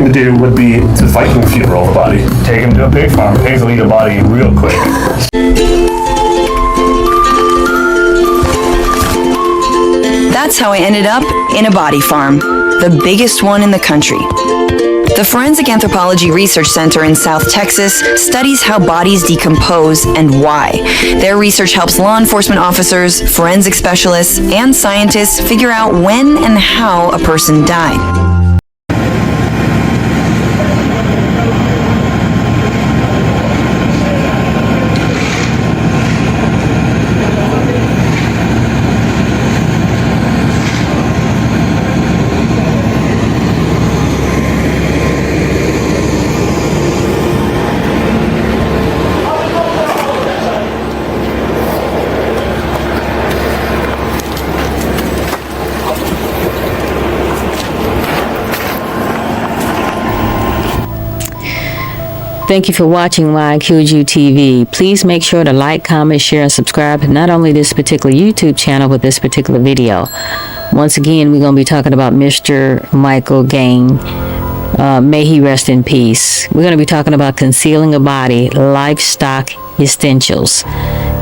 thing to do would be to Viking funeral the body. Take him to a pig farm. Pigs will eat a body real quick. That's how I ended up in a body farm, the biggest one in the country. The Forensic Anthropology Research Center in South Texas studies how bodies decompose and why. Their research helps law enforcement officers, forensic specialists, and scientists figure out when and how a person died. Thank you for watching YQU TV. Please make sure to like, comment, share, and subscribe to not only this particular YouTube channel, but this particular video. Once again, we're going to be talking about Mr. Michael Gaine. May he rest in peace. We're going to be talking about concealing a body, livestock essentials.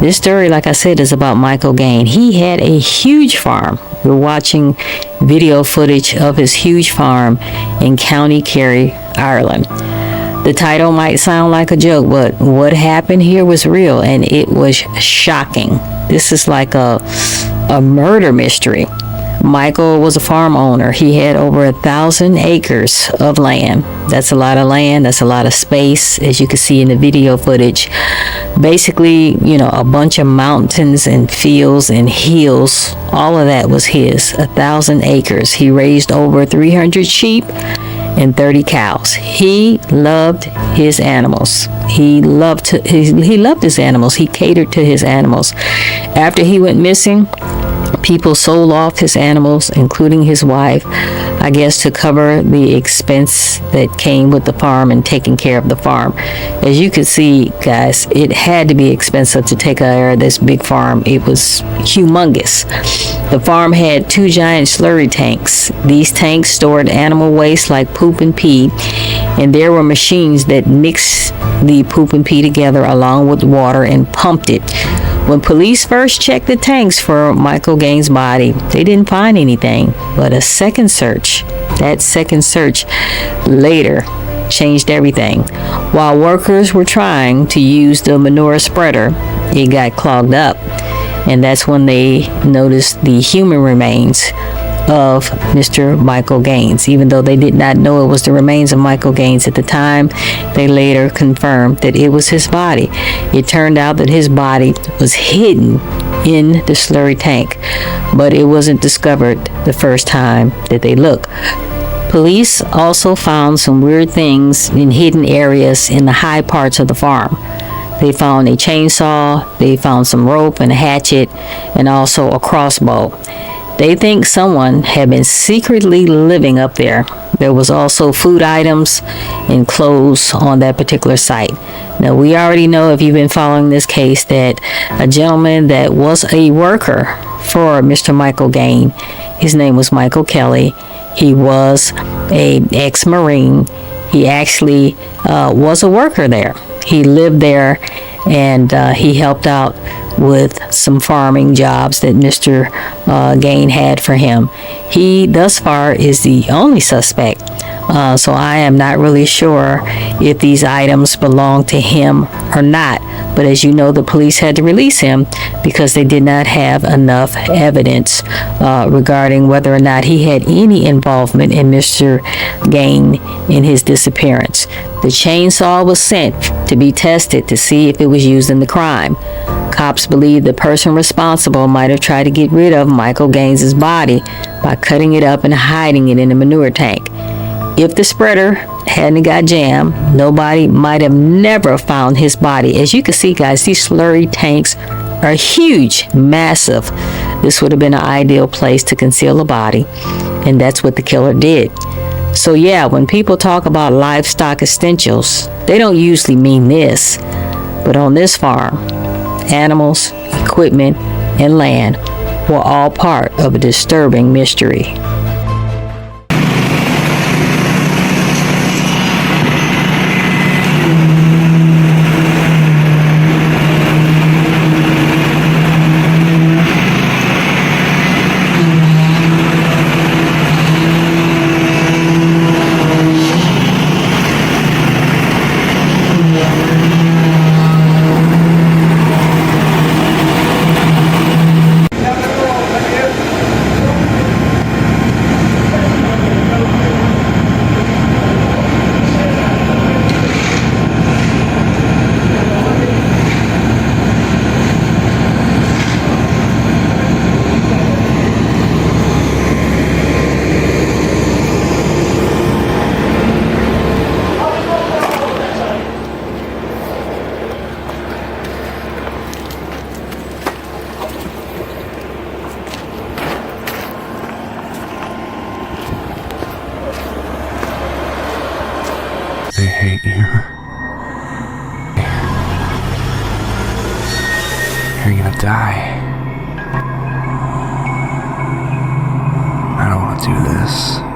This story, like I said, is about Michael Gaine. He had a huge farm. We're watching video footage of his huge farm in County Kerry, Ireland. The title might sound like a joke, but what happened here was real, and it was shocking. This is like a murder mystery. Michael was a farm owner. He had over 1,000 acres of land. That's a lot of land. That's a lot of space, as you can see in the video footage. Basically, you know, a bunch of mountains and fields and hills. All of that was his. 1,000 acres. He raised over 300 sheep and 30 cows. He loved his animals. He loved his animals. He catered to his animals. After he went missing, people sold off his animals, including his wife, I guess to cover the expense that came with the farm and taking care of the farm. As you can see, guys, it had to be expensive to take care of this big farm. It was humongous. The farm had 2 giant slurry tanks. These tanks stored animal waste like poop and pee, and there were machines that mixed the poop and pee together along with water and pumped it. When police first checked the tanks for Michael Gaine's body, they didn't find anything, but a second search, that second search later changed everything. While workers were trying to use the manure spreader, it got clogged up, and that's when they noticed the human remains of Mr. Michael Gaine. Even though they did not know it was the remains of Michael Gaine at the time, they later confirmed that it was his body. It turned out that his body was hidden in the slurry tank, but it wasn't discovered the first time that they looked. Police also found some weird things in hidden areas in the high parts of the farm. They found a chainsaw, they found some rope and a hatchet, and also a crossbow. They think someone had been secretly living up there. There was also food items and clothes on that particular site. Now, we already know, if you've been following this case, that a gentleman that was a worker for Mr. Michael Gaine, his name was Michael Kelley. He was an ex-Marine. He actually was a worker there. He lived there, and he helped out with some farming jobs that Mr. Gaine had for him. He, thus far, is the only suspect. So I am not really sure if these items belong to him or not. But as you know, the police had to release him because they did not have enough evidence regarding whether or not he had any involvement in Mr. Gaine in his disappearance. The chainsaw was sent to be tested to see if it was used in the crime. Cops believe the person responsible might have tried to get rid of Michael Gaine's body by cutting it up and hiding it in a manure tank. If the spreader hadn't got jammed, nobody might have never found his body. As you can see, guys, these slurry tanks are huge, massive. This would have been an ideal place to conceal a body, and that's what the killer did. So yeah, when people talk about livestock essentials, they don't usually mean this. But on this farm, animals, equipment, and land were all part of a disturbing mystery. They hate you. You're gonna die. I don't want to do this.